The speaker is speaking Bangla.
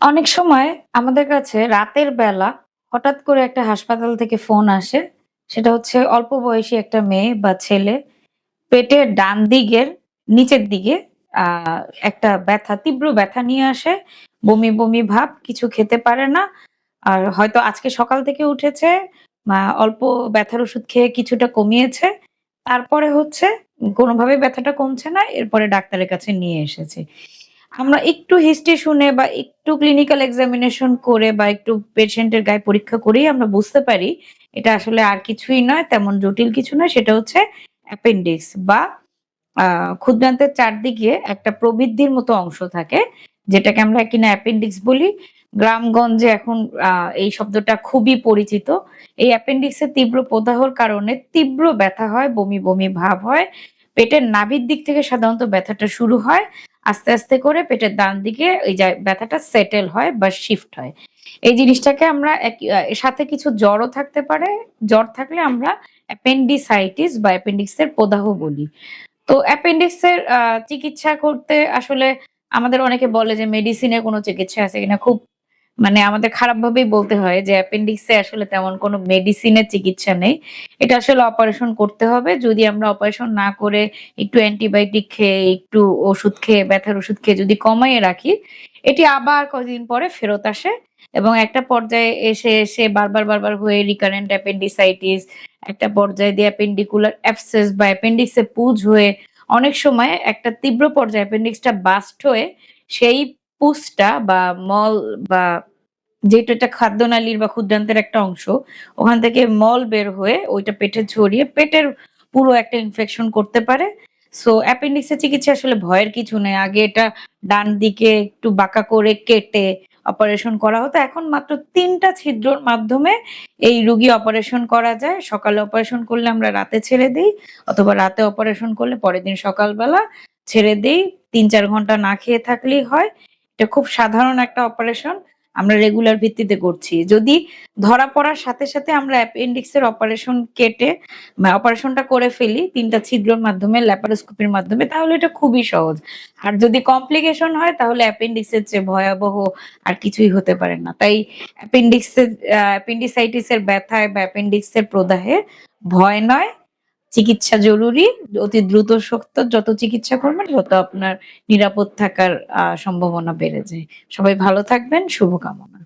অনেক সময় আমাদের কাছে রাতের বেলা হঠাৎ করে একটা হাসপাতাল থেকে ফোন আসে। সেটা হচ্ছে অল্প বয়সী একটা মেয়ে বা ছেলে পেটের ডান দিকের নিচের দিকে আ একটা ব্যথা, তীব্র ব্যথা নিয়ে আসে। বমি, বমি ভাব, কিছু খেতে পারে না। আর হয়তো আজকে সকাল থেকে উঠেছে, অল্প ব্যথার ওষুধ খেয়ে কিছুটা কমিয়েছে। তারপরে হচ্ছে কোনোভাবেই ব্যথাটা কমছে না। এরপরে ডাক্তারের কাছে নিয়ে এসেছি। আমরা একটু হিস্ট্রি শুনে বা একটু ক্লিনিক্যাল এক্সামিনেশন করে বা একটু পেশেন্টের গায়ে পরীক্ষা করেই আমরা বুঝতে পারি এটা আসলে আর কিছুই নয়, তেমন জটিল কিছু নয়। সেটা হচ্ছে অ্যাপেন্ডিক্স বা আ ক্ষুদ্রান্তের চারদিকে একটা প্রবৃদ্ধির মতো অংশ থাকে, যেটাকে আমরা কিনা অ্যাপেন্ডিক্স বলি। গ্রামগঞ্জে এখন আ এই শব্দটা খুবই পরিচিত। এই অ্যাপেন্ডিক্সের তীব্র প্রদাহর কারণে তীব্র ব্যথা হয়, বমি, বমি ভাব হয়। পেটের নাভির দিক থেকে সাধারণত ব্যথাটা শুরু হয়। আস্তে, আস্তে করে পেটের ডান দিকে এই যে ব্যথাটা সেটেল হয় বা শিফট হয়। এই জিনিসটাকে আমরা সাথে কিছু জ্বরও থাকতে পারে। জ্বর থাকলে আমরা অ্যাপেন্ডিসাইটিস বা অ্যাপেন্ডিক্সের প্রদাহ বলি। তো অ্যাপেন্ডিক্স এর চিকিৎসা করতে আসলে আমাদের অনেকে বলে যে মেডিসিনের কোনো চিকিৎসা আছে কিনা? খুব আমাদের খারাপভাবেই বলতে হয় যে অ্যাপেন্ডিক্সে আসলে তেমন কোনো মেডিসিনের চিকিৎসা নেই। এটা আসলে অপারেশন করতে হবে। যদি আমরা অপারেশন না করে একটু অ্যান্টিবায়োটিক খেয়ে, একটু ওষুধ খেয়ে, ব্যথার ওষুধ খেয়ে যদি কমাইয়ে রাখি, এটি আবার কয়েকদিন পরে ফেরত আসে এবং একটা পর্যায়ে এসে বারবার হয়ে রিকারেন্ট অ্যাপেন্ডিসাইটিস, একটা পর্যায়ে দিয়ে অ্যাপেন্ডিকুলার অ্যাবসেস বা অ্যাপেন্ডিক্সে পুঁজ হয়ে অনেক সময় একটা তীব্র পর্যায়ে অ্যাপেন্ডিক্সটা বার্স্ট হয়ে সেই পুঁজটা বা মল বা যেহেতু এটা খাদ্যনালীর বা ক্ষুদ্রান্তের একটা অংশ, ওখান থেকে মল বের হয়ে ওইটা পেটে ছড়িয়ে পেটের পুরো একটা ইনফেকশন করতে পারে। সো অ্যাপেন্ডিক্স এর চিকিৎসা আসলে ভয়ের কিছু নেই। আগে এটা ডান দিকে একটু বাঁকা করে কেটে অপারেশন করা হতো। এখন মাত্র ৩ টা ছিদ্রর মাধ্যমে এই রোগী অপারেশন করা যায়। সকালে অপারেশন করলে আমরা রাতে ছেড়ে দেই, অথবা রাতে অপারেশন করলে পরের দিন সকালবেলা ছেড়ে দেই। ৩-৪ ঘন্টা না খেয়ে থাকলেই হয়। এটা খুব সাধারণ একটা অপারেশন। আমরা রেগুলার ভিত্তিতে করছি। যদি ধরা পড়ার সাথে আমরা অ্যাপেন্ডিক্স এর অপারেশন কেটে অপারেশনটা করে ফেলি ৩ টা ছিদ্রের মাধ্যমে ল্যাপারোস্কোপির মাধ্যমে, তাহলে এটা খুবই সহজ। আর যদি কমপ্লিকেশন হয় তাহলে অ্যাপেন্ডিক্স এর চেয়ে ভয়াবহ আর কিছুই হতে পারে না। তাই অ্যাপেন্ডিক্স এর অ্যাপেন্ডিসাইটিস এর ব্যথায় বা অ্যাপেন্ডিক্স এর প্রদাহে ভয় নয়, চিকিৎসা জরুরি। অতি দ্রুত যত চিকিৎসা করবেন তত আপনার নিরাপদ থাকার সম্ভাবনা বেড়ে যায়। সবাই ভালো থাকবেন। শুভকামনা।